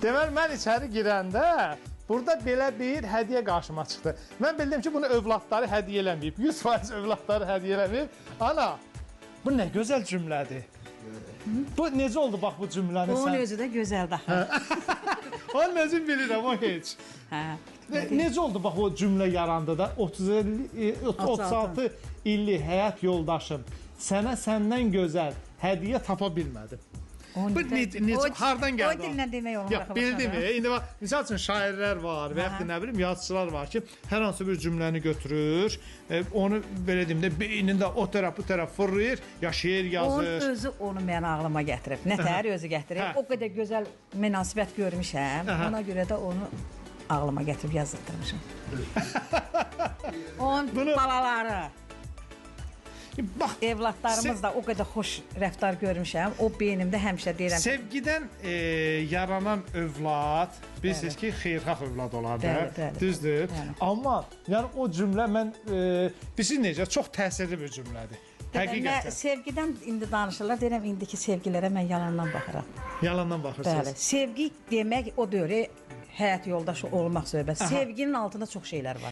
Deməli, mən içəri girəndə burada belə bir hədiyyə qarşıma çıxdı. Mən bildim ki, bunu övladları hədiyyə eləməyib. 100% övladları hədiyyə eləməyib. Ana, bu nə gözəl cümlədir. Bu necə oldu bax bu cümləni sən? Onun özü də gözəldir. Onun özünü bilirəm, o heç. Hə. Necə oldu bax o cümlə yarandı da 36 illik həyat yoldaşım sənə səndən gözəl hədiyyə tapa bilmədim. Bu necə, hardan gəldi? O dillə demək olmaz. Yox, bildim. İndi bax, misal üçün şairlər var və yaxud nə bilim, yazıçılar var ki, hər hansı bir cümləni götürür, onu belə deyim də beynində o tərəf bu tərəf fırlayır, ya şeir yazır. Onun özü onu mən ağlıma gətirib. Nətər özü gətirib. O qədər gözəl münasibət görmüşəm. Ona görə də onu ağlıma gətirib yazdırmışam. Onun balaları. Bax, evlatlarımız da o qədər xoş rəftar görmüşəm. O beynimdə həmişə deyirəm. Sevgidən yaranan övlad, bilirsiniz ki, xeyirxah övlad olar da, düzdür. Amma yəni o cümlə mən, bilirsiniz necə, çox təsirli bir cümlədir. Həqiqətən. Sevgidən indi danışırlar, deyirəm, indiki sevgilərə mən yalandan baxıram. Yalandan baxırsınız. Bəli, sevgi demək o dövrə həyat yoldaşı olmaq söhbət. Sevginin altında çox şeylər var.